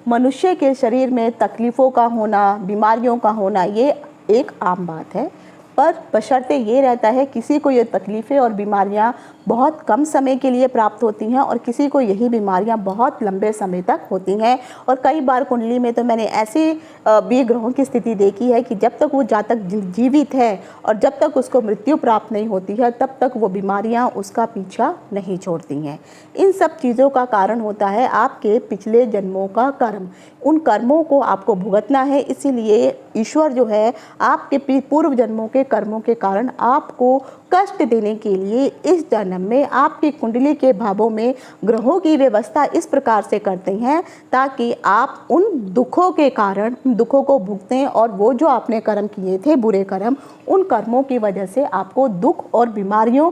मनुष्य के शरीर में तकलीफ़ों का होना, बीमारियों का होना ये एक आम बात है, पर बशर्ते ये रहता है किसी को ये तकलीफ़ें और बीमारियां बहुत कम समय के लिए प्राप्त होती हैं और किसी को यही बीमारियां बहुत लंबे समय तक होती हैं। और कई बार कुंडली में तो मैंने ऐसी भी ग्रहों की स्थिति देखी है कि जब तक वो जातक जीवित है और जब तक उसको मृत्यु प्राप्त नहीं होती है तब तक वो बीमारियां उसका पीछा नहीं छोड़ती हैं। इन सब चीज़ों का कारण होता है आपके पिछले जन्मों का कर्म। उन कर्मों को आपको भुगतना है, इसीलिए ईश्वर जो है आपके पूर्व जन्मों के कर्मों के कारण आपको कष्ट देने के लिए इस जन्म में आपकी कुंडली के भावों में ग्रहों की व्यवस्था इस प्रकार से करते हैं ताकि आप उन दुखों के कारण दुखों को भुगतें और वो जो आपने कर्म किए थे बुरे कर्म, उन कर्मों की वजह से आपको दुख और बीमारियों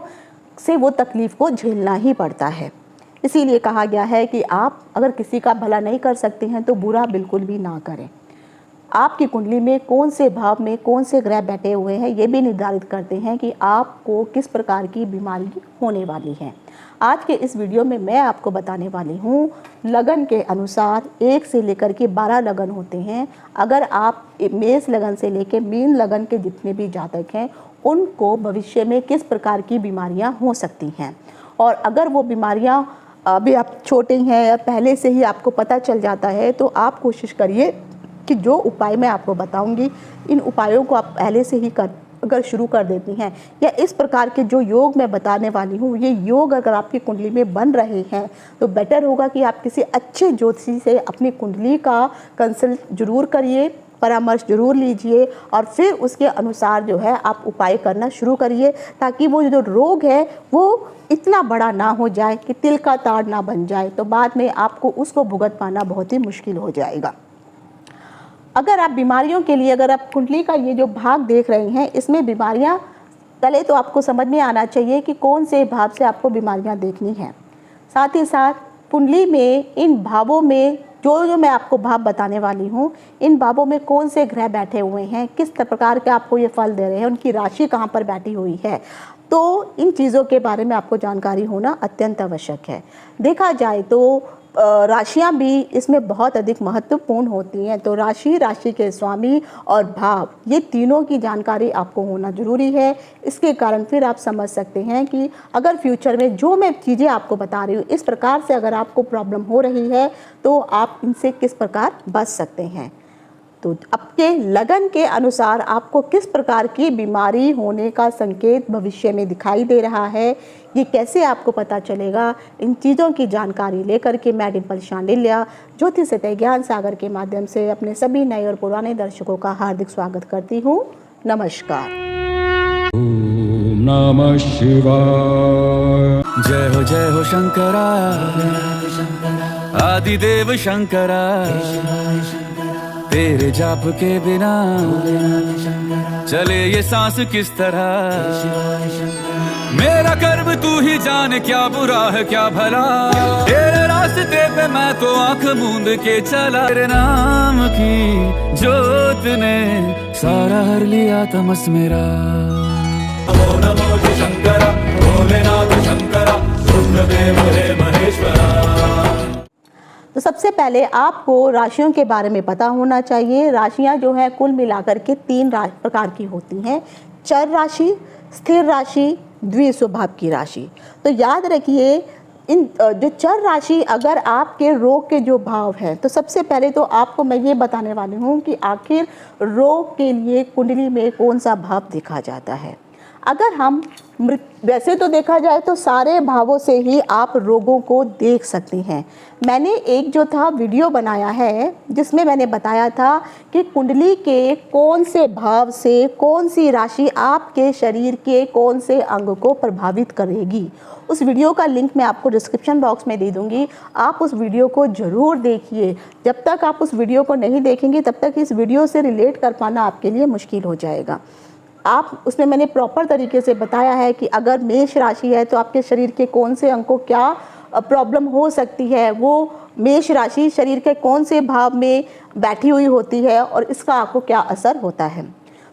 से वो तकलीफ़ को झेलना ही पड़ता है। इसीलिए कहा गया है कि आप अगर किसी का भला नहीं कर सकते हैं तो बुरा बिल्कुल भी ना करें। आपकी कुंडली में कौन से भाव में कौन से ग्रह बैठे हुए हैं ये भी निर्धारित करते हैं कि आपको किस प्रकार की बीमारी होने वाली है। आज के इस वीडियो में मैं आपको बताने वाली हूँ लगन के अनुसार 1 से लेकर के 12 लगन होते हैं। अगर आप मेष लगन से लेकर मीन लगन के जितने भी जातक हैं उनको भविष्य में किस प्रकार की बीमारियाँ हो सकती हैं, और अगर वो बीमारियाँ अभी आप छोटे हैं या पहले से ही आपको पता चल जाता है तो आप कोशिश करिए कि जो उपाय मैं आपको बताऊंगी इन उपायों को आप पहले से ही अगर शुरू कर देती हैं, या इस प्रकार के जो योग मैं बताने वाली हूँ ये योग अगर आपकी कुंडली में बन रहे हैं तो बेटर होगा कि आप किसी अच्छे ज्योतिषी से अपनी कुंडली का कंसल्ट जरूर करिए, परामर्श जरूर लीजिए और फिर उसके अनुसार जो है आप उपाय करना शुरू करिए ताकि वो जो रोग है वो इतना बड़ा ना हो जाए कि तिल का ताड़ ना बन जाए, तो बाद में आपको उसको भुगत पाना बहुत ही मुश्किल हो जाएगा। अगर आप बीमारियों के लिए अगर आप कुंडली का ये जो भाग देख रहे हैं इसमें बीमारियां पहले तो आपको समझ में आना चाहिए कि कौन से भाव से आपको बीमारियां देखनी हैं। साथ ही साथ कुंडली में इन भावों में जो मैं आपको भाव बताने वाली हूँ इन भावों में कौन से ग्रह बैठे हुए हैं, किस प्रकार के आपको ये फल दे रहे हैं, उनकी राशि कहाँ पर बैठी हुई है, तो इन चीज़ों के बारे में आपको जानकारी होना अत्यंत आवश्यक है। देखा जाए तो राशियां भी इसमें बहुत अधिक महत्वपूर्ण होती हैं, तो राशि के स्वामी और भाव ये तीनों की जानकारी आपको होना ज़रूरी है। इसके कारण फिर आप समझ सकते हैं कि अगर फ्यूचर में जो मैं चीज़ें आपको बता रही हूँ इस प्रकार से अगर आपको प्रॉब्लम हो रही है तो आप इनसे किस प्रकार बच सकते हैं। तो आपके लगन के अनुसार आपको किस प्रकार की बीमारी होने का संकेत भविष्य में दिखाई दे रहा है, ये कैसे आपको पता चलेगा, इन चीज़ों की जानकारी लेकर के मैं डिम्पल शांडिल्य ज्योतिष सतह ज्ञान सागर के माध्यम से अपने सभी नए और पुराने दर्शकों का हार्दिक स्वागत करती हूँ। नमस्कार। ओम नमः शिवाय। जय हो शंकरा, आदिदेव शंकरा, तेरे जाप के बिना चले ये सांस किस तरह। मेरा कर्म तू ही जाने, क्या बुरा है क्या भला, तेरे रास्ते पे मैं तो आंख मूंद के चला। तेरे नाम की जोत ने सारा हर लिया तमस मेरा। नमो नमो शंकरा, भोलेनाथ शंकरा, रुद्रदेव हे महेश्वरा। तो सबसे पहले आपको राशियों के बारे में पता होना चाहिए। राशियां जो है कुल मिलाकर के 3 प्रकार की होती हैं, चर राशि, स्थिर राशि, द्विस्वभाव की राशि। तो याद रखिए इन जो चर राशि अगर आपके रोग के जो भाव हैं तो सबसे पहले तो आपको मैं ये बताने वाली हूँ कि आखिर रोग के लिए कुंडली में कौन सा भाव देखा जाता है। अगर हम वैसे तो देखा जाए तो सारे भावों से ही आप रोगों को देख सकते हैं। मैंने एक जो था वीडियो बनाया है जिसमें मैंने बताया था कि कुंडली के कौन से भाव से कौन सी राशि आपके शरीर के कौन से अंग को प्रभावित करेगी। उस वीडियो का लिंक मैं आपको डिस्क्रिप्शन बॉक्स में दे दूँगी, आप उस वीडियो को ज़रूर देखिए। जब तक आप उस वीडियो को नहीं देखेंगे तब तक इस वीडियो से रिलेट कर पाना आपके लिए मुश्किल हो जाएगा। आप उसमें मैंने प्रॉपर तरीके से बताया है कि अगर मेष राशि है तो आपके शरीर के कौन से अंग को क्या प्रॉब्लम हो सकती है, वो मेष राशि शरीर के कौन से भाव में बैठी हुई होती है और इसका आपको क्या असर होता है।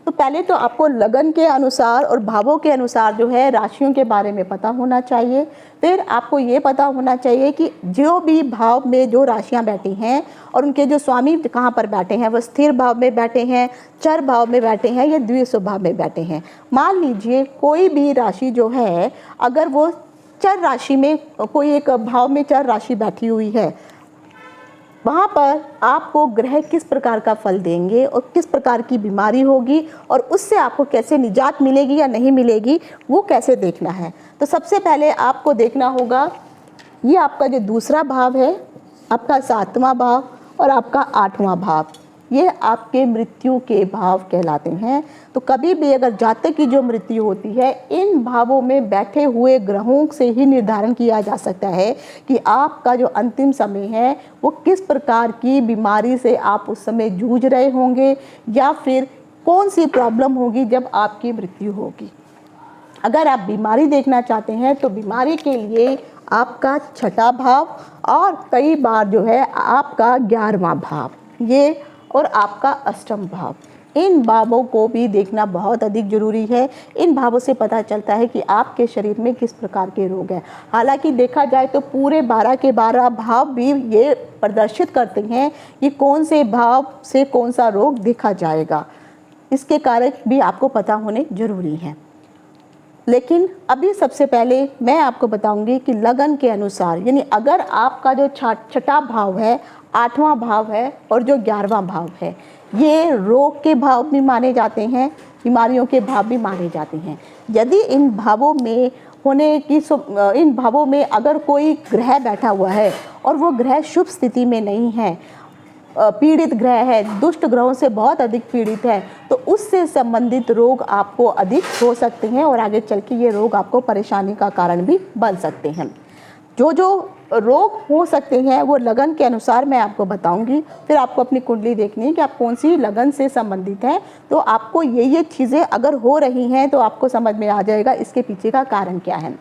तो पहले तो आपको लगन के अनुसार और भावों के अनुसार जो है राशियों के बारे में पता होना चाहिए। फिर आपको ये पता होना चाहिए कि जो भी भाव में जो राशियां बैठी हैं और उनके जो स्वामी कहाँ पर बैठे हैं, वो स्थिर भाव में बैठे हैं, चर भाव में बैठे हैं या द्विस्व भाव में बैठे हैं। मान लीजिए कोई भी राशि जो है अगर वो चर राशि में, कोई एक भाव में चर राशि बैठी हुई है, वहाँ पर आपको ग्रह किस प्रकार का फल देंगे और किस प्रकार की बीमारी होगी और उससे आपको कैसे निजात मिलेगी या नहीं मिलेगी, वो कैसे देखना है। तो सबसे पहले आपको देखना होगा, ये आपका जो दूसरा भाव है, आपका 7वां भाव और आपका 8वां भाव, ये आपके मृत्यु के भाव कहलाते हैं। तो कभी भी अगर जातक की जो मृत्यु होती है, इन भावों में बैठे हुए ग्रहों से ही निर्धारण किया जा सकता है कि आपका जो अंतिम समय है वो किस प्रकार की बीमारी से आप उस समय जूझ रहे होंगे या फिर कौन सी प्रॉब्लम होगी जब आपकी मृत्यु होगी। अगर आप बीमारी देखना चाहते हैं तो बीमारी के लिए आपका 6ठा भाव और कई बार जो है आपका 11वां भाव, ये और आपका 8वां भाव, इन भावों को भी देखना बहुत अधिक जरूरी है। इन भावों से पता चलता है कि आपके शरीर में किस प्रकार के रोग हैं। हालांकि देखा जाए तो पूरे 12 के 12 भाव भी ये प्रदर्शित करते हैं कि कौन से भाव से कौन सा रोग देखा जाएगा, इसके कारक भी आपको पता होने जरूरी हैं। लेकिन अभी सबसे पहले मैं आपको बताऊंगी कि लगन के अनुसार, यानी अगर आपका जो 6ठा भाव है, 8वां भाव है और जो 11वां भाव है, ये रोग के भाव भी माने जाते हैं, बीमारियों के भाव भी माने जाते हैं। यदि इन भावों में अगर कोई ग्रह बैठा हुआ है और वो ग्रह शुभ स्थिति में नहीं है, पीड़ित ग्रह है, दुष्ट ग्रहों से बहुत अधिक पीड़ित है, तो उससे संबंधित रोग आपको अधिक हो सकते हैं और आगे चल के ये रोग आपको परेशानी का कारण भी बन सकते हैं। जो रोग हो सकते हैं वो लगन के अनुसार मैं आपको बताऊंगी। फिर आपको अपनी कुंडली देखनी है कि आप कौन सी लगन से संबंधित हैं। तो आपको ये चीज़ें अगर हो रही हैं तो आपको समझ में आ जाएगा इसके पीछे का कारण क्या है।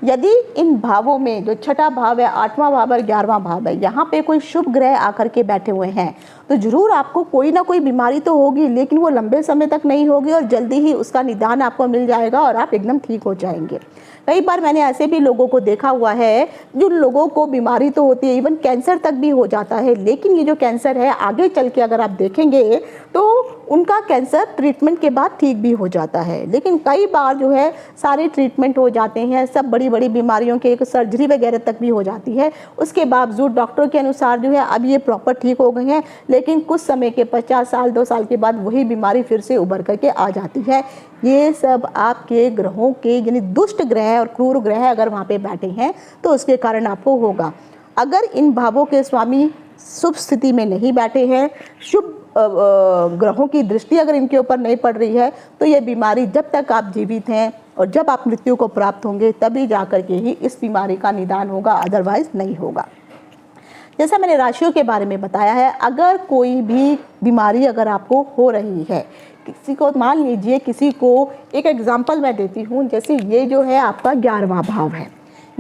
यदि इन भावों में जो 6ठा भाव है, 8वां भाव और 11वां भाव है, यहाँ पे कोई शुभ ग्रह आकर के बैठे हुए हैं तो जरूर आपको कोई ना कोई बीमारी तो होगी, लेकिन वो लंबे समय तक नहीं होगी और जल्दी ही उसका निदान आपको मिल जाएगा और आप एकदम ठीक हो जाएंगे। कई बार मैंने ऐसे भी लोगों को देखा हुआ है, जिन लोगों को बीमारी तो होती है, इवन कैंसर तक भी हो जाता है, लेकिन ये जो कैंसर है आगे चल के अगर आप देखेंगे तो उनका कैंसर ट्रीटमेंट के बाद ठीक भी हो जाता है। लेकिन कई बार जो है सारे ट्रीटमेंट हो जाते हैं, सब बड़ी बड़ी बीमारियों के एक सर्जरी वगैरह तक भी हो जाती है, उसके बावजूद डॉक्टर के अनुसार जो है अब ये प्रॉपर ठीक हो गए हैं, लेकिन कुछ समय के 50 साल 2 साल के बाद वही बीमारी फिर से उभर करके आ जाती है। ये सब आपके ग्रहों के, यानी दुष्ट ग्रह और क्रूर ग्रह अगर वहाँ पे बैठे हैं तो उसके कारण आपको होगा। अगर इन भावों के स्वामी शुभ स्थिति में नहीं बैठे हैं, शुभ ग्रहों की दृष्टि अगर इनके ऊपर नहीं पड़ रही है, तो ये बीमारी जब तक आप जीवित हैं और जब आप मृत्यु को प्राप्त होंगे तभी जाकर के ही इस बीमारी का निदान होगा, अदरवाइज नहीं होगा। जैसा मैंने राशियों के बारे में बताया है, अगर कोई भी बीमारी अगर आपको हो रही है, किसी को मान लीजिए, किसी को एक एग्जांपल मैं देती हूँ, जैसे ये जो है आपका 11वां भाव है,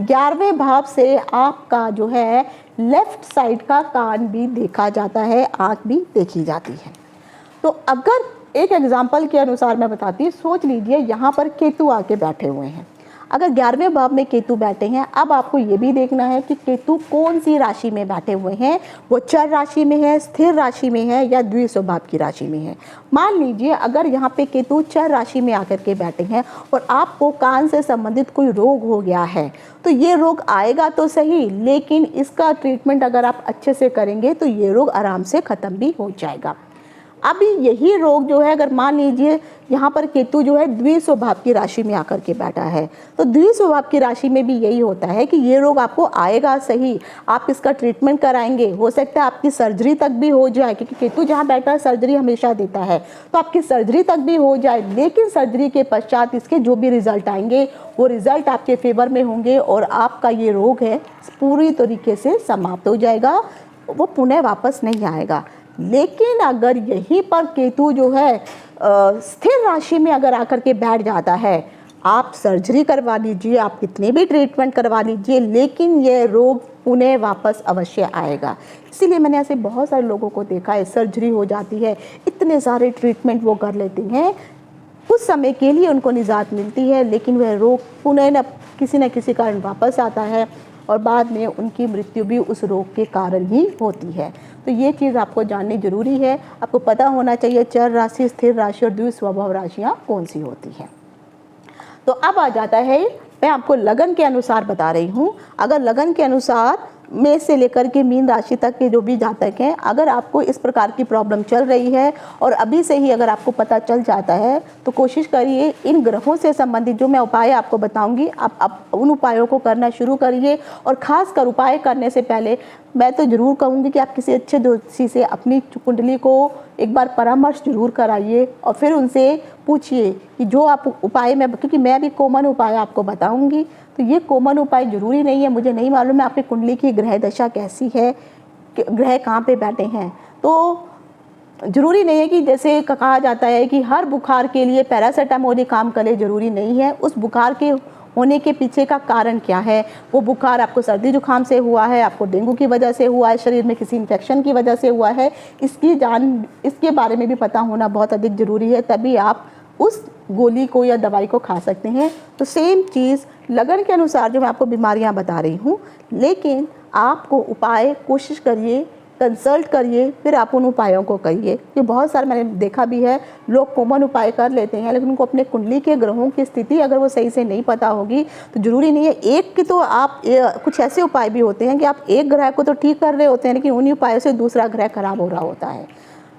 11वें भाव से आपका जो है लेफ्ट साइड का कान भी देखा जाता है, आँख भी देखी जाती है। तो अगर एक एग्जांपल के अनुसार मैं बताती हूँ, सोच लीजिए यहाँ पर केतु आके बैठे हुए हैं। अगर 11वें भाव में केतु बैठे हैं, अब आपको ये भी देखना है कि केतु कौन सी राशि में बैठे हुए हैं, वो चर राशि में है, स्थिर राशि में है या द्विस्व भाव की राशि में है। मान लीजिए अगर यहाँ पे केतु चर राशि में आकर के बैठे हैं और आपको कान से संबंधित कोई रोग हो गया है, तो ये रोग आएगा तो सही, लेकिन इसका ट्रीटमेंट अगर आप अच्छे से करेंगे तो ये रोग आराम से ख़त्म भी हो जाएगा। अभी यही रोग जो है, अगर मान लीजिए यहाँ पर केतु जो है द्विस्व भाव की राशि में आकर के बैठा है, तो द्विस्व भाव की राशि में भी यही होता है कि ये रोग आपको आएगा सही, आप इसका ट्रीटमेंट कराएंगे, हो सकता है आपकी सर्जरी तक भी हो जाए, क्योंकि केतु जहाँ बैठा है सर्जरी हमेशा देता है, तो आपकी सर्जरी तक भी हो जाए, लेकिन सर्जरी के पश्चात इसके जो भी रिजल्ट आएंगे वो रिजल्ट आपके फेवर में होंगे और आपका ये रोग है पूरी तरीके से समाप्त हो जाएगा, वो पुनः वापस नहीं आएगा। लेकिन अगर यहीं पर केतु जो है स्थिर राशि में अगर आकर के बैठ जाता है, आप सर्जरी करवा लीजिए, आप कितने भी ट्रीटमेंट करवा लीजिए, लेकिन ये रोग उन्हें वापस अवश्य आएगा। इसीलिए मैंने ऐसे बहुत सारे लोगों को देखा है, सर्जरी हो जाती है, इतने सारे ट्रीटमेंट वो कर लेती हैं, कुछ समय के लिए उनको निजात मिलती है, लेकिन वह रोग पुनः न किसी कारण वापस आता है और बाद में उनकी मृत्यु भी उस रोग के कारण ही होती है। तो ये चीज़ आपको जाननी जरूरी है। आपको पता होना चाहिए चर राशि, स्थिर राशि और द्विस्वभाव राशियाँ कौन सी होती हैं। तो अब आ जाता है, मैं आपको लगन के अनुसार बता रही हूँ। अगर लगन के अनुसार मेष से लेकर के मीन राशि तक के जो भी जातक हैं, अगर आपको इस प्रकार की प्रॉब्लम चल रही है और अभी से ही अगर आपको पता चल जाता है, तो कोशिश करिए इन ग्रहों से संबंधित जो मैं उपाय आपको बताऊंगी, आप उन उपायों को करना शुरू करिए। और ख़ासकर उपाय करने से पहले मैं तो ज़रूर कहूँगी कि आप किसी अच्छे ज्योतिषी से अपनी कुंडली को एक बार परामर्श जरूर कराइए और फिर उनसे पूछिए कि जो आप उपाय में, क्योंकि मैं भी कॉमन उपाय आपको बताऊंगी, तो ये कॉमन उपाय जरूरी नहीं है, मुझे नहीं मालूम है आपकी कुंडली की ग्रह दशा कैसी है, ग्रह कहाँ पे बैठे हैं। तो ज़रूरी नहीं है कि जैसे कहा जाता है कि हर बुखार के लिए पैरासीटामोल ही काम करे, ज़रूरी नहीं है। उस बुखार के होने के पीछे का कारण क्या है, वो बुखार आपको सर्दी जुकाम से हुआ है, आपको डेंगू की वजह से हुआ है, शरीर में किसी इन्फेक्शन की वजह से हुआ है, इसके बारे में भी पता होना बहुत अधिक ज़रूरी है, तभी आप उस गोली को या दवाई को खा सकते हैं। तो सेम चीज़ लगन के अनुसार जो मैं आपको बीमारियां बता रही हूँ, लेकिन आपको उपाय कोशिश करिए, कंसल्ट करिए, फिर आप उन उपायों को करिए। कि बहुत सारे मैंने देखा भी है, लोग कॉमन उपाय कर लेते हैं, लेकिन उनको अपने कुंडली के ग्रहों की स्थिति अगर वो सही से नहीं पता होगी तो ज़रूरी नहीं है एक की, तो आप कुछ ऐसे उपाय भी होते हैं कि आप एक ग्रह को तो ठीक कर रहे होते हैं, लेकिन उन्हीं उपायों से दूसरा ग्रह खराब हो रहा होता है।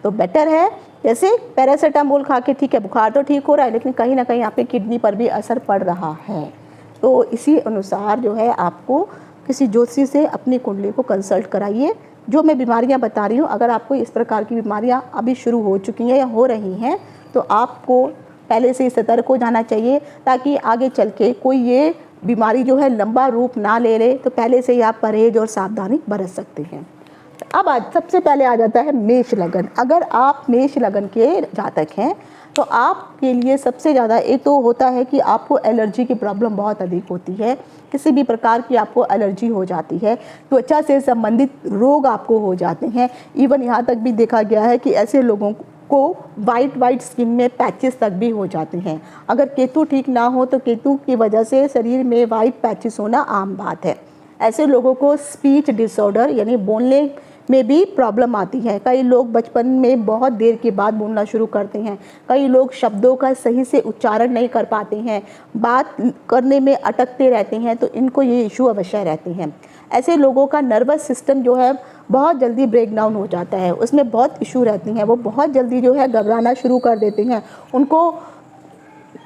तो बेटर है, जैसे पैरासीटामोल खा के ठीक है, बुखार तो ठीक हो रहा है, लेकिन कहीं ना कहीं आपकी किडनी पर भी असर पड़ रहा है। तो इसी अनुसार जो है आपको किसी ज्योतिषी से अपनी कुंडली को कंसल्ट कराइए। जो मैं बीमारियां बता रही हूँ, अगर आपको इस प्रकार की बीमारियां अभी शुरू हो चुकी हैं या हो रही हैं, तो आपको पहले से सतर्क हो जाना चाहिए, ताकि आगे चल के कोई ये बीमारी जो है लंबा रूप ना ले ले, तो पहले से ही आप परहेज और सावधानी बरत सकते हैं। अब आज सबसे पहले आ जाता है मेष लगन। अगर आप मेष लगन के जातक हैं, तो आपके लिए सबसे ज़्यादा एक तो होता है कि आपको एलर्जी की प्रॉब्लम बहुत अधिक होती है, किसी भी प्रकार की आपको एलर्जी हो जाती है, त्वचा से संबंधित रोग आपको हो जाते हैं। इवन यहाँ तक भी देखा गया है कि ऐसे लोगों को वाइट स्किन में पैचेस तक भी हो जाते हैं। अगर केतु ठीक ना हो तो केतु की वजह से शरीर में वाइट पैचेस होना आम बात है। ऐसे लोगों को स्पीच डिसऑर्डर यानी बोलने में भी प्रॉब्लम आती है। कई लोग बचपन में बहुत देर के बाद बोलना शुरू करते हैं, कई लोग शब्दों का सही से उच्चारण नहीं कर पाते हैं, बात करने में अटकते रहते हैं, तो इनको ये इशू अवश्य रहते हैं। ऐसे लोगों का नर्वस सिस्टम जो है बहुत जल्दी ब्रेक डाउन हो जाता है, उसमें बहुत इशू रहती हैं, वो बहुत जल्दी जो है घबराना शुरू कर देते हैं, उनको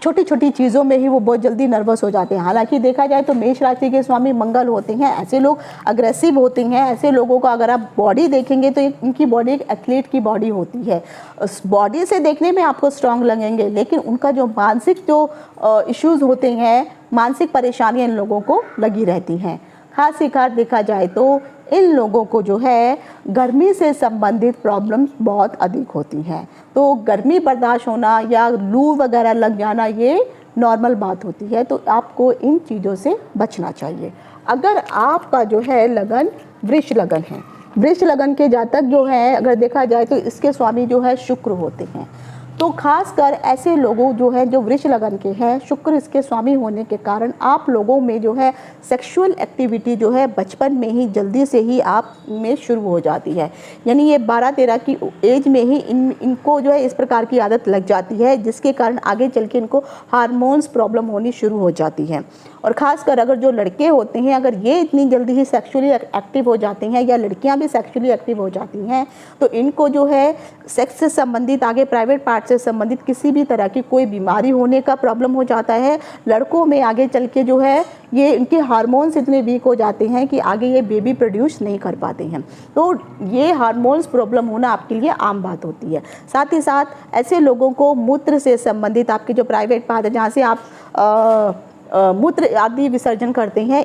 छोटी छोटी चीज़ों में ही वो बहुत जल्दी नर्वस हो जाते हैं। हालांकि देखा जाए तो मेष राशि के स्वामी मंगल होते हैं, ऐसे लोग अग्रेसिव होते हैं। ऐसे लोगों का अगर आप बॉडी देखेंगे तो इनकी बॉडी एक एथलीट की बॉडी होती है। उस बॉडी से देखने में आपको स्ट्रांग लगेंगे, लेकिन उनका जो मानसिक जो इश्यूज़ होते हैं, मानसिक परेशानियाँ इन लोगों को लगी रहती हैं। खास ही खास देखा जाए तो इन लोगों को जो है गर्मी से संबंधित प्रॉब्लम्स बहुत अधिक होती हैं। तो गर्मी बर्दाश्त होना या लू वगैरह लग जाना ये नॉर्मल बात होती है, तो आपको इन चीज़ों से बचना चाहिए। अगर आपका जो है लगन वृष लगन है, वृष लगन के जातक जो है अगर देखा जाए तो इसके स्वामी जो है शुक्र होते हैं। तो खासकर ऐसे लोगों जो है जो वृष लगन के हैं, शुक्र इसके स्वामी होने के कारण आप लोगों में जो है सेक्सुअल एक्टिविटी जो है बचपन में ही जल्दी से ही आप में शुरू हो जाती है। यानी ये 12-13 की एज में ही इनको जो है इस प्रकार की आदत लग जाती है, जिसके कारण आगे चल के इनको हार्मोन्स प्रॉब्लम होनी शुरू हो जाती है। और ख़ासकर अगर जो लड़के होते हैं, अगर ये इतनी जल्दी ही सेक्सुअली एक्टिव हो जाते हैं या लड़कियां भी सेक्सुअली एक्टिव हो जाती हैं, तो इनको जो है सेक्स से संबंधित आगे प्राइवेट पार्ट से संबंधित किसी भी तरह की कोई बीमारी होने का प्रॉब्लम हो जाता है। लड़कों में आगे चल के जो है ये इनके हार्मोन्स इतने वीक हो जाते हैं कि आगे ये बेबी प्रोड्यूस नहीं कर पाते हैं। तो ये हार्मोन्स प्रॉब्लम होना आपके लिए आम बात होती है। साथ ही साथ ऐसे लोगों को मूत्र से संबंधित आपके जो प्राइवेट पार्ट है, जहाँ से आप मूत्र आदि विसर्जन करते हैं,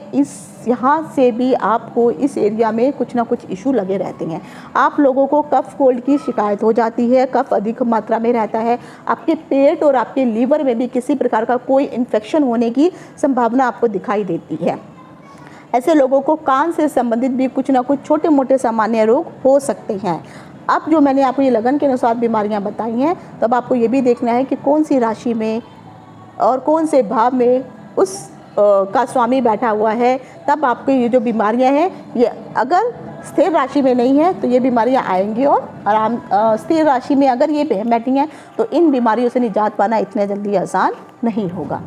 यहाँ से भी आपको इस एरिया में कुछ ना कुछ इशू लगे रहते हैं। आप लोगों को कफ कोल्ड की शिकायत हो जाती है, कफ अधिक मात्रा में रहता है, आपके पेट और आपके लीवर में भी किसी प्रकार का कोई इन्फेक्शन होने की संभावना आपको दिखाई देती है। ऐसे लोगों को कान से संबंधित भी कुछ ना कुछ छोटे मोटे सामान्य रोग हो सकते हैं। अब जो मैंने आपको ये लगन के अनुसार बीमारियां बताई हैं, तब आपको ये भी देखना है कि कौन सी राशि में और कौन से भाव में उस का स्वामी बैठा हुआ है। तब आपको ये जो बीमारियां हैं, ये अगर स्थिर राशि में नहीं है तो ये बीमारियां आएंगी, और स्थिर राशि में अगर ये बैठी हैं तो इन बीमारियों से निजात पाना इतने जल्दी आसान नहीं होगा।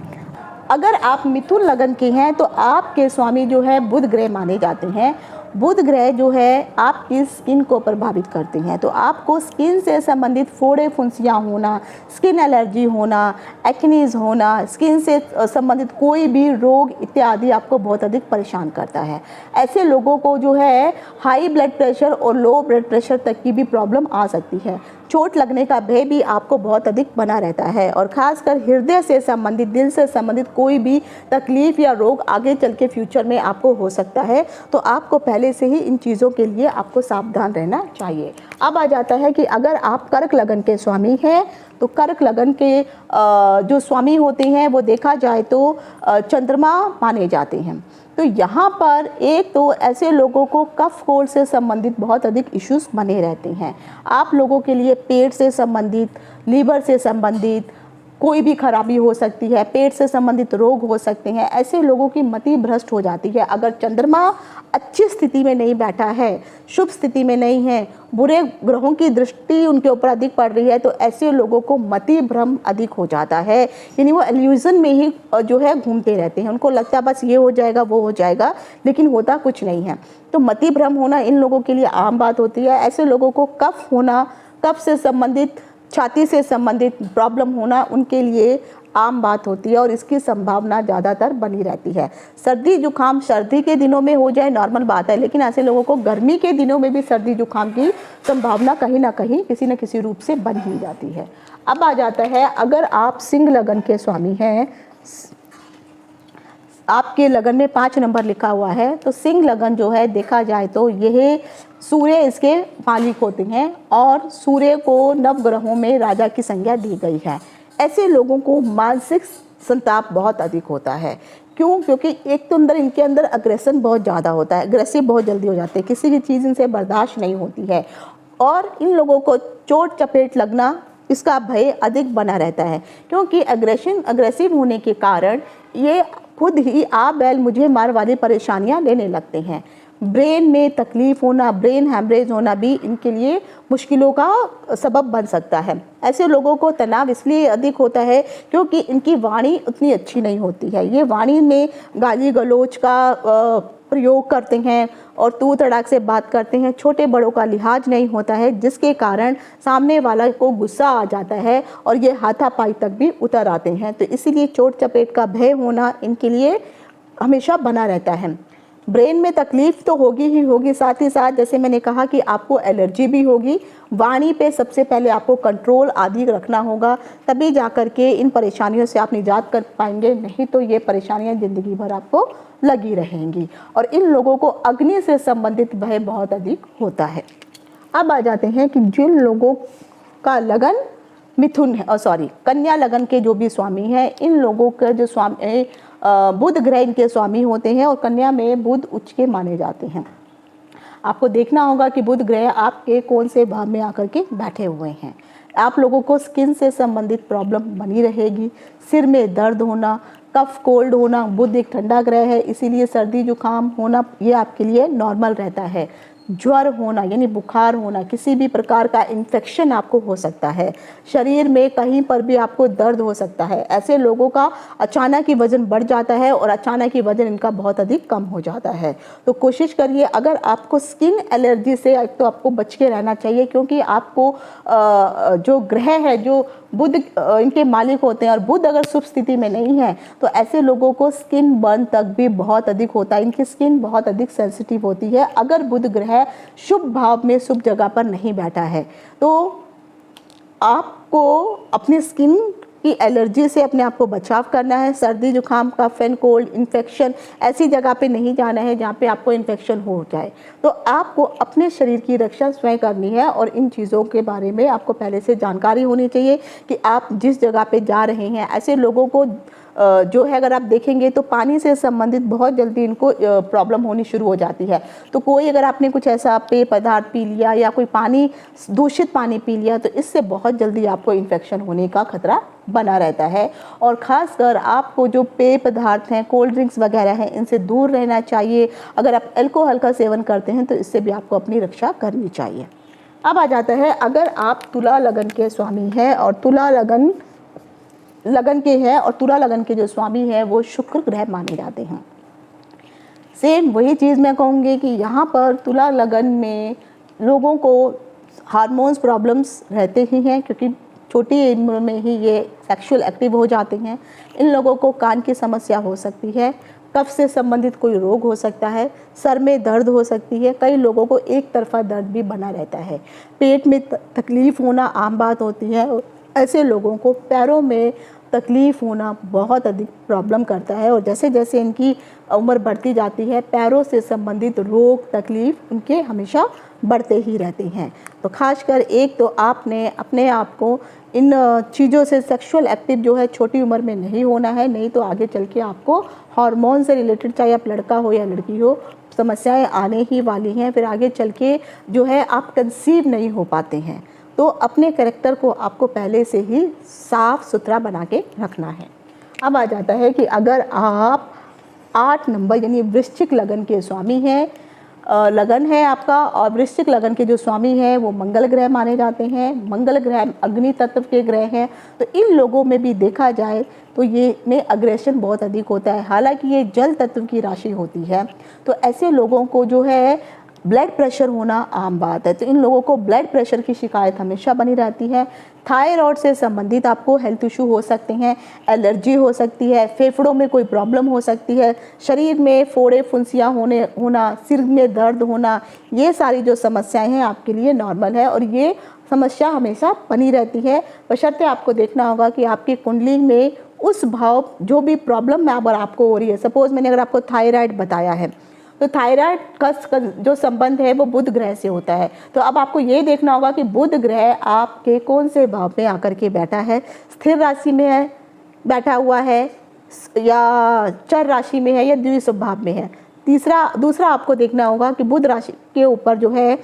अगर आप मिथुन लगन के हैं तो आपके स्वामी जो है बुध ग्रह माने जाते हैं। बुध ग्रह जो है आपकी स्किन को प्रभावित करते हैं, तो आपको स्किन से संबंधित फोड़े फुंसियाँ होना, स्किन एलर्जी होना, एक्नीज होना, स्किन से संबंधित कोई भी रोग इत्यादि आपको बहुत अधिक परेशान करता है। ऐसे लोगों को जो है हाई ब्लड प्रेशर और लो ब्लड प्रेशर तक की भी प्रॉब्लम आ सकती है। चोट लगने का भय भी आपको बहुत अधिक बना रहता है, और ख़ासकर हृदय से संबंधित, दिल से संबंधित कोई भी तकलीफ़ या रोग आगे चल के फ्यूचर में आपको हो सकता है। तो आपको पहले से ही इन चीज़ों के लिए आपको सावधान रहना चाहिए। अब आ जाता है कि अगर आप कर्क लगन के स्वामी हैं तो कर्क लगन के जो स्वामी होते हैं वो देखा जाए तो चंद्रमा माने जाते हैं। तो यहाँ पर एक तो ऐसे लोगों को कफ कोल्ड से संबंधित बहुत अधिक इश्यूज बने रहते हैं। आप लोगों के लिए पेट से संबंधित, लीवर से संबंधित कोई भी खराबी हो सकती है, पेट से संबंधित रोग हो सकते हैं। ऐसे लोगों की मति भ्रष्ट हो जाती है। अगर चंद्रमा अच्छी स्थिति में नहीं बैठा है, शुभ स्थिति में नहीं है, बुरे ग्रहों की दृष्टि उनके ऊपर अधिक पड़ रही है, तो ऐसे लोगों को मति भ्रम अधिक हो जाता है। यानी वो इल्यूजन में ही जो है घूमते रहते हैं। उनको लगता है बस ये हो जाएगा, वो हो जाएगा, लेकिन होता कुछ नहीं है। तो मति भ्रम होना इन लोगों के लिए आम बात होती है। ऐसे लोगों को कफ होना, कफ से संबंधित, छाती से संबंधित प्रॉब्लम होना उनके लिए आम बात होती है, और इसकी संभावना ज़्यादातर बनी रहती है। सर्दी जुकाम सर्दी के दिनों में हो जाए नॉर्मल बात है, लेकिन ऐसे लोगों को गर्मी के दिनों में भी सर्दी जुकाम की संभावना कहीं ना कहीं किसी न किसी रूप से बन ही जाती है। अब आ जाता है, अगर आप सिंह लगन के स्वामी हैं, आपके लगन में 5 नंबर लिखा हुआ है, तो सिंह लगन जो है देखा जाए तो यह सूर्य इसके मालिक होते हैं, और सूर्य को नवग्रहों में राजा की संज्ञा दी गई है। ऐसे लोगों को मानसिक संताप बहुत अधिक होता है। क्यों? क्योंकि एक तो इनके अंदर अग्रेशन बहुत ज़्यादा होता है, अग्रेसिव बहुत जल्दी हो जाते हैं, किसी भी चीज़ इनसे बर्दाश्त नहीं होती है, और इन लोगों को चोट चपेट लगना इसका भय अधिक बना रहता है। क्योंकि अग्रेसिव होने के कारण ये खुद ही आप बैल मुझे मार वाली परेशानियां लेने लगते हैं। ब्रेन में तकलीफ होना, ब्रेन हैमरेज होना भी इनके लिए मुश्किलों का सबब बन सकता है। ऐसे लोगों को तनाव इसलिए अधिक होता है क्योंकि इनकी वाणी उतनी अच्छी नहीं होती है। ये वाणी में गाली गलौज का प्रयोग करते हैं और तू तड़ाक से बात करते हैं, छोटे बड़ों का लिहाज नहीं होता है, जिसके कारण सामने वाला को गुस्सा आ जाता है और ये हाथापाई तक भी उतर आते हैं। तो इसीलिए चोट चपेट का भय होना इनके लिए हमेशा बना रहता है। ब्रेन में तकलीफ तो होगी ही होगी, साथ ही साथ जैसे मैंने कहा कि आपको एलर्जी भी होगी। वाणी पे सबसे पहले आपको कंट्रोल आदि रखना होगा, तभी जाकर के इन परेशानियों से आप निजात कर पाएंगे, नहीं तो ये परेशानियां ज़िंदगी भर आपको लगी रहेंगी। और इन लोगों को अग्नि से संबंधित भय बहुत अधिक होता है। अब आ जाते हैं कि जिन लोगों का लगन मिथुन है, कन्या लगन के जो भी स्वामी हैं, इन लोगों का जो स्वामी बुध ग्रह इनके स्वामी होते हैं, और कन्या में बुध उच्च के माने जाते हैं। आपको देखना होगा कि बुध ग्रह आपके कौन से भाव में आकर के बैठे हुए हैं। आप लोगों को स्किन से संबंधित प्रॉब्लम बनी रहेगी, सिर में दर्द होना, कफ कोल्ड होना। बुध एक ठंडा ग्रह है, इसीलिए सर्दी जुकाम होना ये आपके लिए नॉर्मल रहता है। ज्वर होना यानी बुखार होना, किसी भी प्रकार का इन्फेक्शन आपको हो सकता है, शरीर में कहीं पर भी आपको दर्द हो सकता है। ऐसे लोगों का अचानक ही वजन बढ़ जाता है और अचानक ही वजन इनका बहुत अधिक कम हो जाता है। तो कोशिश करिए, अगर आपको स्किन एलर्जी से एक तो आपको बच के रहना चाहिए, क्योंकि आपको जो ग्रह है जो बुध इनके मालिक होते हैं, और बुध अगर शुभ स्थिति में नहीं है तो ऐसे लोगों को स्किन बर्न तक भी बहुत अधिक होता है। इनकी स्किन बहुत अधिक सेंसिटिव होती है अगर बुध ग्रह शुभ भाव में शुभ जगह पर नहीं बैठा है। तो आपको अपनी स्किन की एलर्जी से अपने आप को बचाव करना है। सर्दी जुकाम, कफ एंड कोल्ड, इन्फेक्शन, ऐसी जगह पे नहीं जाना है जहाँ पे आपको इन्फेक्शन हो जाए। तो आपको अपने शरीर की रक्षा स्वयं करनी है, और इन चीज़ों के बारे में आपको पहले से जानकारी होनी चाहिए कि आप जिस जगह पे जा रहे हैं, ऐसे लोगों को जो है अगर आप देखेंगे तो पानी से संबंधित बहुत जल्दी इनको प्रॉब्लम होनी शुरू हो जाती है। तो कोई अगर आपने कुछ ऐसा पेय पदार्थ पी लिया या कोई पानी दूषित पानी पी लिया तो इससे बहुत जल्दी आपको इन्फेक्शन होने का खतरा बना रहता है। और ख़ासकर आपको जो पेय पदार्थ हैं, कोल्ड ड्रिंक्स वगैरह हैं, इनसे दूर रहना चाहिए। अगर आप अल्कोहल का सेवन करते हैं तो इससे भी आपको अपनी रक्षा करनी चाहिए। अब आ जाता है, अगर आप तुला लगन के स्वामी हैं और तुला लगन के हैं और तुला लगन के जो स्वामी हैं वो शुक्र ग्रह माने जाते हैं। सेम वही चीज़ मैं कहूँगी कि यहाँ पर तुला लगन में लोगों को हार्मोन्स प्रॉब्लम्स रहते ही हैं, क्योंकि छोटी उम्र में ही ये सेक्सुअल एक्टिव हो जाते हैं। इन लोगों को कान की समस्या हो सकती है, कफ से संबंधित कोई रोग हो सकता है, सर में दर्द हो सकती है, कई लोगों को एक तरफा दर्द भी बना रहता है, पेट में तकलीफ़ होना आम बात होती है। ऐसे लोगों को पैरों में तकलीफ़ होना बहुत अधिक प्रॉब्लम करता है और जैसे जैसे इनकी उम्र बढ़ती जाती है पैरों से संबंधित रोग तकलीफ़ उनके हमेशा बढ़ते ही रहते हैं। तो खासकर एक तो आपने अपने आप को इन चीज़ों से सेक्सुअल एक्टिव जो है छोटी उम्र में नहीं होना है, नहीं तो आगे चल के आपको हार्मोन से रिलेटेड, चाहे आप लड़का हो या लड़की हो, समस्याएं आने ही वाली हैं। फिर आगे चल के जो है आप कंसीव नहीं हो पाते हैं। तो अपने कैरेक्टर को आपको पहले से ही साफ़ सुथरा बना के रखना है। अब आ जाता है कि अगर आप 8 नंबर यानी वृश्चिक लगन के स्वामी हैं, लगन है आपका, और वृश्चिक लगन के जो स्वामी हैं वो मंगल ग्रह माने जाते हैं। मंगल ग्रह अग्नि तत्व के ग्रह हैं, तो इन लोगों में भी देखा जाए तो ये में अग्रेशन बहुत अधिक होता है। हालांकि ये जल तत्व की राशि होती है, तो ऐसे लोगों को जो है ब्लड प्रेशर होना आम बात है। तो इन लोगों को ब्लड प्रेशर की शिकायत हमेशा बनी रहती है। थायराइड से संबंधित आपको हेल्थ इशू हो सकते हैं, एलर्जी हो सकती है, फेफड़ों में कोई प्रॉब्लम हो सकती है, शरीर में फोड़े फुंसियाँ होना, सिर में दर्द होना, ये सारी जो समस्याएं हैं आपके लिए नॉर्मल है और ये समस्या हमेशा बनी रहती है। बशर्ते आपको देखना होगा कि आपकी कुंडली में उस भाव जो भी प्रॉब्लम अगर आपको हो रही है, सपोज़ मैंने अगर आपको थायराइड बताया है तो थायराइड का जो संबंध है वो बुध ग्रह से होता है। तो अब आपको ये देखना होगा कि बुध ग्रह आपके कौन से भाव में आकर के बैठा है, स्थिर राशि में है, बैठा हुआ है, या चर राशि में है, या द्विशुभ भाव में है। दूसरा आपको देखना होगा कि बुध राशि के ऊपर जो है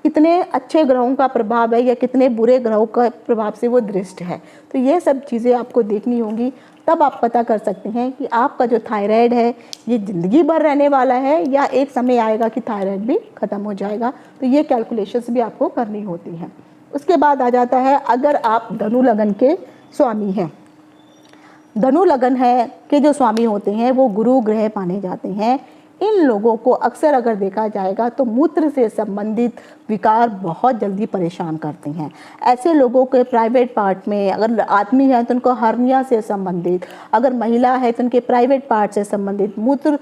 कितने अच्छे ग्रहों का प्रभाव है या कितने बुरे ग्रहों का प्रभाव से वो दृष्ट है। तो ये सब चीज़ें आपको देखनी होंगी, तब आप पता कर सकते हैं कि आपका जो थायराइड है ये ज़िंदगी भर रहने वाला है या एक समय आएगा कि थायराइड भी ख़त्म हो जाएगा। तो ये कैलकुलेशंस भी आपको करनी होती हैं। उसके बाद आ जाता है, अगर आप धनु लगन के स्वामी हैं, धनु लगन है के जो स्वामी होते हैं वो गुरु ग्रह माने जाते हैं। इन लोगों को अक्सर अगर देखा जाएगा तो मूत्र से संबंधित विकार बहुत जल्दी परेशान करते हैं। ऐसे लोगों के प्राइवेट पार्ट में, अगर आदमी है तो उनको हर्निया से संबंधित, अगर महिला है तो उनके प्राइवेट पार्ट से संबंधित, मूत्र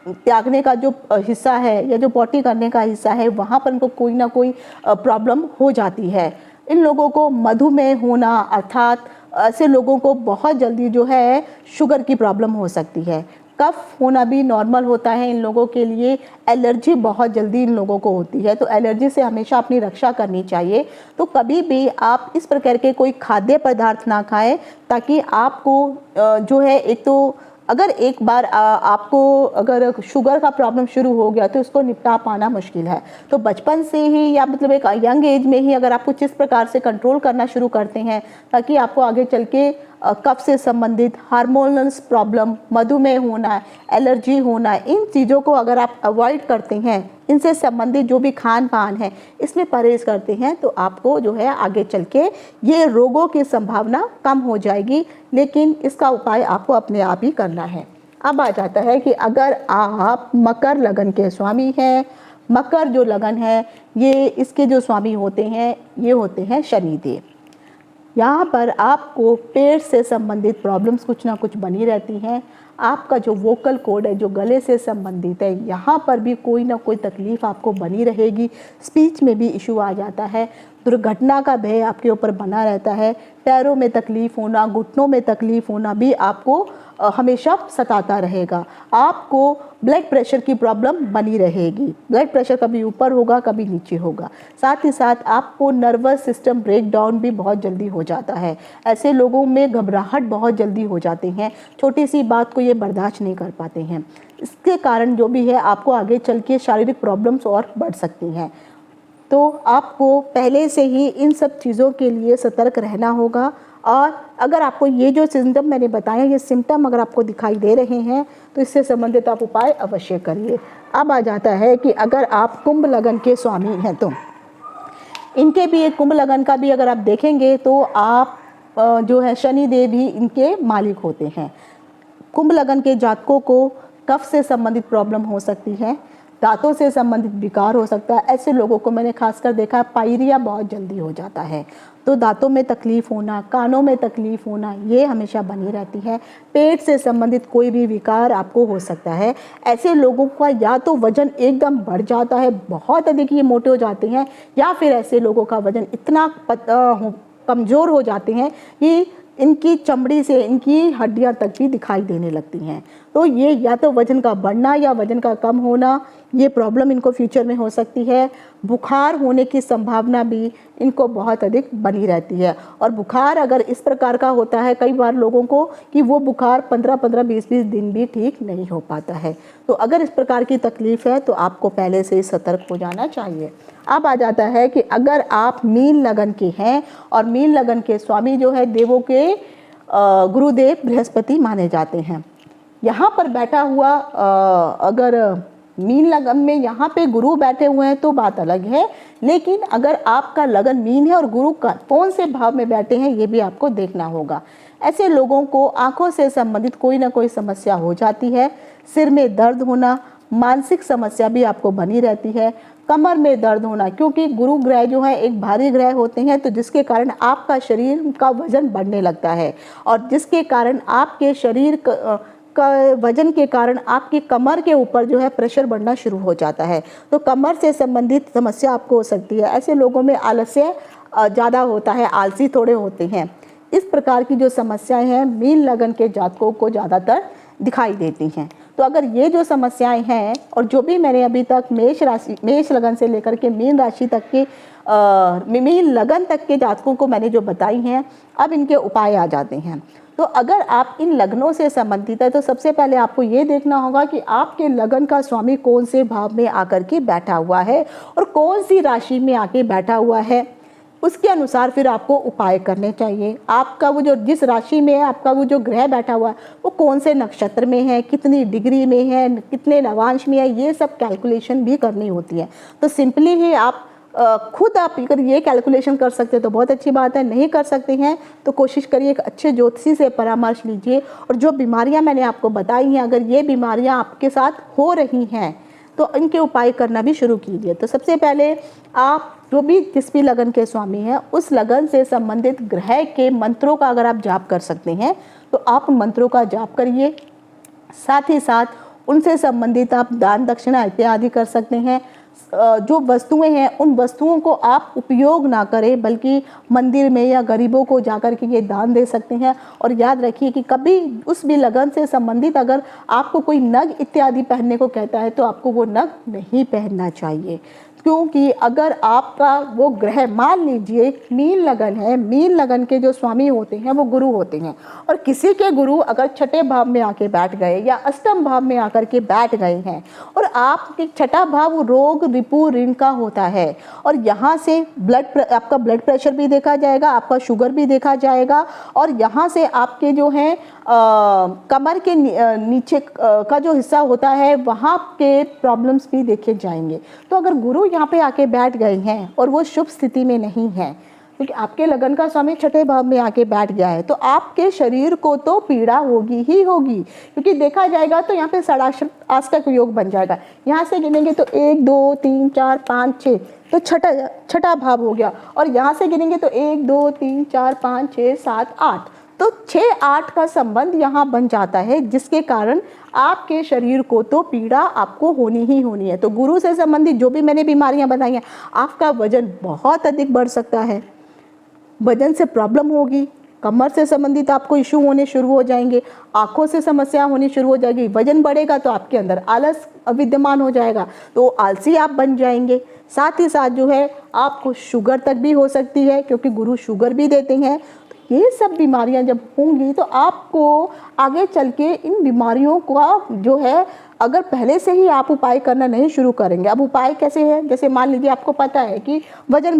त्यागने का जो हिस्सा है या जो पॉटी करने का हिस्सा है वहाँ पर उनको कोई ना कोई प्रॉब्लम हो जाती है। इन लोगों को मधुमेह होना, अर्थात ऐसे लोगों को बहुत जल्दी जो है शुगर की प्रॉब्लम हो सकती है। कफ होना भी नॉर्मल होता है इन लोगों के लिए। एलर्जी बहुत जल्दी इन लोगों को होती है, तो एलर्जी से हमेशा अपनी रक्षा करनी चाहिए। तो कभी भी आप इस प्रकार के कोई खाद्य पदार्थ ना खाएं, ताकि आपको जो है, एक तो अगर एक बार आपको अगर शुगर का प्रॉब्लम शुरू हो गया तो उसको निपटा पाना मुश्किल है। तो बचपन से ही या मतलब एक यंग एज में ही अगर आप कुछ इस प्रकार से कंट्रोल करना शुरू करते हैं, ताकि आपको आगे चल के कफ से संबंधित हार्मोनल्स प्रॉब्लम, मधुमेह होना, एलर्जी होना, इन चीज़ों को अगर आप अवॉइड करते हैं, इनसे संबंधित जो भी खान पान है इसमें परहेज़ करते हैं, तो आपको जो है आगे चल के ये रोगों की संभावना कम हो जाएगी। लेकिन इसका उपाय आपको अपने आप ही करना है। अब आ जाता है कि अगर आप मकर लगन के स्वामी हैं, मकर जो लगन है ये इसके जो स्वामी होते हैं ये होते हैं शनिदेव। यहाँ पर आपको पेट से संबंधित प्रॉब्लम्स कुछ ना कुछ बनी रहती हैं। आपका जो वोकल कॉर्ड है, जो गले से संबंधित है, यहाँ पर भी कोई ना कोई तकलीफ़ आपको बनी रहेगी। स्पीच में भी इशू आ जाता है, दुर्घटना का भय आपके ऊपर बना रहता है, पैरों में तकलीफ़ होना, घुटनों में तकलीफ़ होना भी आपको हमेशा सताता रहेगा। आपको ब्लड प्रेशर की प्रॉब्लम बनी रहेगी, ब्लड प्रेशर कभी ऊपर होगा कभी नीचे होगा। साथ ही साथ आपको नर्वस सिस्टम ब्रेकडाउन भी बहुत जल्दी हो जाता है। ऐसे लोगों में घबराहट बहुत जल्दी हो जाते हैं, छोटी सी बात को ये बर्दाश्त नहीं कर पाते हैं। इसके कारण जो भी है आपको आगे चल के शारीरिक प्रॉब्लम्स और बढ़ सकती हैं। तो आपको पहले से ही इन सब चीज़ों के लिए सतर्क रहना होगा। और अगर आपको ये जो सिम्टम मैंने बताए, ये सिम्टम अगर आपको दिखाई दे रहे हैं तो इससे संबंधित आप उपाय अवश्य करिए। अब आ जाता है कि अगर आप कुंभ लगन के स्वामी हैं तो इनके भी एक कुंभ लगन का भी अगर आप देखेंगे तो आप जो है शनि देव ही इनके मालिक होते हैं। कुंभ लगन के जातकों को कफ से संबंधित प्रॉब्लम हो सकती है, दांतों से संबंधित विकार हो सकता है। ऐसे लोगों को मैंने खासकर देखा है पायरिया बहुत जल्दी हो जाता है, तो दांतों में तकलीफ़ होना, कानों में तकलीफ़ होना, ये हमेशा बनी रहती है। पेट से संबंधित कोई भी विकार आपको हो सकता है। ऐसे लोगों का या तो वजन एकदम बढ़ जाता है, बहुत अधिक ये मोटे हो जाते हैं, या फिर ऐसे लोगों का वजन इतना कमज़ोर हो जाते हैं कि इनकी चमड़ी से इनकी हड्डियां तक भी दिखाई देने लगती हैं। तो ये या तो वजन का बढ़ना या वजन का कम होना, ये प्रॉब्लम इनको फ्यूचर में हो सकती है। बुखार होने की संभावना भी इनको बहुत अधिक बनी रहती है। और बुखार अगर इस प्रकार का होता है कई बार लोगों को कि वो बुखार 15-15, 20-20 दिन भी ठीक नहीं हो पाता है। तो अगर इस प्रकार की तकलीफ़ है तो आपको पहले से ही सतर्क हो जाना चाहिए। अब आ जाता है कि अगर आप मीन लगन के हैं, और मीन लगन के स्वामी जो है देवों के गुरुदेव बृहस्पति माने जाते हैं। यहाँ पर बैठा हुआ अगर मीन लगन में यहाँ पे गुरु बैठे हुए हैं तो बात अलग है, लेकिन अगर आपका लगन मीन है और गुरु का कौन से भाव में बैठे हैं ये भी आपको देखना होगा। ऐसे लोगों को आंखों से संबंधित कोई ना कोई समस्या हो जाती है, सिर में दर्द होना, मानसिक समस्या भी आपको बनी रहती है, कमर में दर्द होना, क्योंकि गुरु ग्रह जो है एक भारी ग्रह होते हैं, तो जिसके कारण आपका शरीर का वजन बढ़ने लगता है, और जिसके कारण आपके शरीर का वजन के कारण आपकी कमर के ऊपर जो है प्रेशर बढ़ना शुरू हो जाता है। तो कमर से संबंधित समस्या आपको हो सकती है। ऐसे लोगों में आलस्य ज़्यादा होता है, आलसी थोड़े होते हैं। इस प्रकार की जो समस्याएं हैं मीन लगन के जातकों को ज़्यादातर दिखाई देती हैं। तो अगर ये जो समस्याएं हैं, और जो भी मैंने अभी तक मेष लगन से लेकर के मीन राशि तक के मीन लगन तक के जातकों को मैंने जो बताई हैं, अब इनके उपाय आ जाते हैं। तो अगर आप इन लग्नों से संबंधित है तो सबसे पहले आपको ये देखना होगा कि आपके लगन का स्वामी कौन से भाव में आकर के बैठा हुआ है और कौन सी राशि में आके बैठा हुआ है। उसके अनुसार फिर आपको उपाय करने चाहिए। आपका वो जो जिस राशि में है, आपका वो जो ग्रह बैठा हुआ है वो कौन से नक्षत्र में है, कितनी डिग्री में है, कितने नवांश में है, ये सब कैलकुलेशन भी करनी होती है। तो सिंपली ही आप खुद आप अगर ये कैलकुलेशन कर सकते हैं तो बहुत अच्छी बात है, नहीं कर सकते हैं तो कोशिश करिए एक अच्छे ज्योतिषी से परामर्श लीजिए। और जो बीमारियां मैंने आपको बताई हैं, अगर ये बीमारियां आपके साथ हो रही हैं तो इनके उपाय करना भी शुरू कीजिए। तो सबसे पहले आप जो भी जिस भी लगन के स्वामी हैं उस लगन से संबंधित ग्रह के मंत्रों का अगर आप जाप कर सकते हैं तो आप उन मंत्रों का जाप करिए। साथ ही साथ उनसे संबंधित आप दान दक्षिणा इत्यादि कर सकते हैं। जो वस्तुएं हैं उन वस्तुओं को आप उपयोग ना करें, बल्कि मंदिर में या गरीबों को जाकर के ये दान दे सकते हैं। और याद रखिए कि कभी उस भी लगन से संबंधित अगर आपको कोई नग इत्यादि पहनने को कहता है तो आपको वो नग नहीं पहनना चाहिए, क्योंकि अगर आपका वो ग्रह, मान लीजिए मीन लगन है, मीन लगन के जो स्वामी होते हैं वो गुरु होते हैं, और किसी के गुरु अगर छठे भाव में आके बैठ गए या अष्टम भाव में आकर के बैठ गए हैं, और आपके छठा भाव रोग रिपु ऋण का होता है, और यहाँ से आपका ब्लड प्रेशर भी देखा जाएगा, आपका शुगर भी देखा जाएगा, और यहाँ से आपके जो है कमर के नीचे का जो हिस्सा होता है वहाँ के प्रॉब्लम्स भी देखे जाएंगे। तो अगर गुरु यहाँ पे आके बैठ गए हैं और वो शुभ स्थिति में नहीं है, क्योंकि आपके लगन का स्वामी छठे भाव में आके बैठ गया है, तो आपके शरीर को तो पीड़ा होगी ही होगी, क्योंकि देखा जाएगा तो यहाँ पे षडाष्टक योग बन जाएगा। यहाँ से गिनेंगे तो 1 2 3 4 5 6, तो छठा भाव हो गया, और यहाँ से गिनेंगे तो 1 2 3 4 5 6 7 8, तो 6-8 का संबंध यहाँ बन जाता है, जिसके कारण आपके शरीर को तो पीड़ा आपको होनी ही होनी है। तो गुरु से संबंधित जो भी मैंने बीमारियाँ बताई हैं, आपका वजन बहुत अधिक बढ़ सकता है, वजन से प्रॉब्लम होगी, कमर से संबंधित आपको इशू होने शुरू हो जाएंगे, आंखों से समस्या होनी शुरू हो जाएगी। वजन बढ़ेगा तो आपके अंदर आलस विद्यमान हो जाएगा, तो आलसी आप बन जाएंगे। साथ ही साथ जो है आपको शुगर तक भी हो सकती है, क्योंकि गुरु शुगर भी देते हैं। तो ये सब बीमारियां जब होंगी तो आपको आगे चल के इन बीमारियों का जो है, अगर पहले से ही आप उपाय करना नहीं शुरू करेंगे। अब उपाय कैसे है, जैसे मान लीजिए आपको पता है कि वजन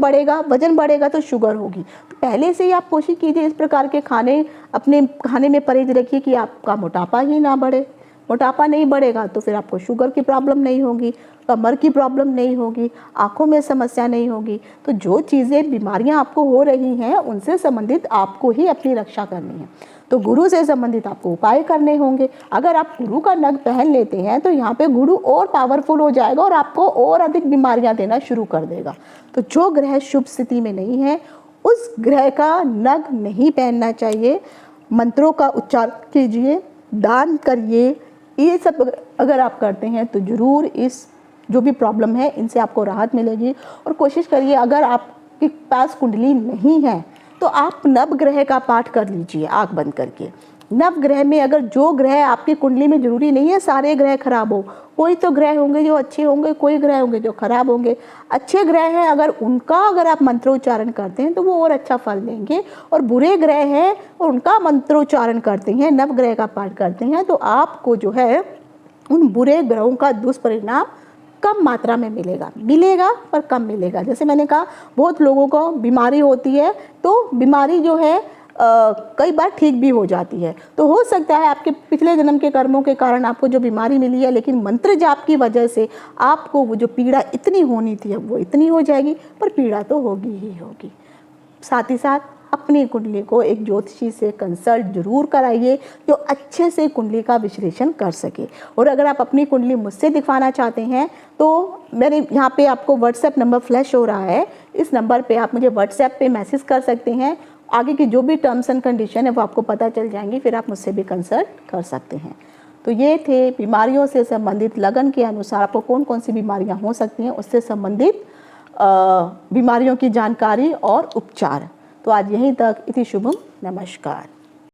बढ़ेगा तो शुगर होगी, तो पहले से ही आप कोशिश कीजिए इस प्रकार के खाने, अपने खाने में परहेज रखिए कि आपका मोटापा ही ना बढ़े। मोटापा नहीं बढ़ेगा तो फिर आपको शुगर की प्रॉब्लम नहीं होगी, कमर की प्रॉब्लम नहीं होगी, आंखों में समस्या नहीं होगी। तो जो चीज़ें बीमारियां आपको हो रही हैं उनसे संबंधित आपको ही अपनी रक्षा करनी है। तो गुरु से संबंधित आपको उपाय करने होंगे। अगर आप गुरु का नग पहन लेते हैं तो यहाँ पे गुरु और पावरफुल हो जाएगा और आपको और अधिक बीमारियां देना शुरू कर देगा। तो जो ग्रह शुभ स्थिति में नहीं है उस ग्रह का नग नहीं पहनना चाहिए। मंत्रों का उच्चारण कीजिए, दान करिए, ये सब अगर आप करते हैं तो ज़रूर इस जो भी प्रॉब्लम है इनसे आपको राहत मिलेगी। और कोशिश करिए, अगर आपके पास कुंडली नहीं है तो आप नवग्रह का पाठ कर लीजिए आँख बंद करके। नवग्रह में अगर जो ग्रह आपकी कुंडली में जरूरी नहीं है सारे ग्रह खराब हो, कोई तो ग्रह होंगे जो अच्छे होंगे, कोई ग्रह होंगे जो खराब होंगे। अच्छे ग्रह हैं अगर आप मंत्रोच्चारण करते हैं तो वो और अच्छा फल देंगे, और बुरे ग्रह हैं और उनका मंत्रोच्चारण करते हैं, नवग्रह का पाठ करते हैं, तो आपको जो है उन बुरे ग्रहों का दुष्परिणाम कम मात्रा में मिलेगा पर कम मिलेगा। जैसे मैंने कहा, बहुत लोगों को बीमारी होती है तो बीमारी जो है कई बार ठीक भी हो जाती है। तो हो सकता है आपके पिछले जन्म के कर्मों के कारण आपको जो बीमारी मिली है, लेकिन मंत्र जाप की वजह से आपको वो जो पीड़ा इतनी होनी थी अब वो इतनी हो जाएगी, पर पीड़ा तो होगी ही होगी। साथ ही साथ अपनी कुंडली को एक ज्योतिषी से कंसल्ट जरूर कराइए जो अच्छे से कुंडली का विश्लेषण कर सके। और अगर आप अपनी कुंडली मुझसे दिखवाना चाहते हैं तो मेरे यहाँ पे आपको व्हाट्सएप नंबर फ्लैश हो रहा है, इस नंबर पे आप मुझे व्हाट्सएप पे मैसेज कर सकते हैं। आगे की जो भी टर्म्स एंड कंडीशन है वो आपको पता चल जाएंगी, फिर आप मुझसे भी कंसल्ट कर सकते हैं। तो ये थे बीमारियों से संबंधित, लगन के अनुसार आपको कौन कौन सी बीमारियाँ हो सकती हैं उससे संबंधित बीमारियों की जानकारी और उपचार। तो आज यहीं तक। इति शुभम, नमस्कार।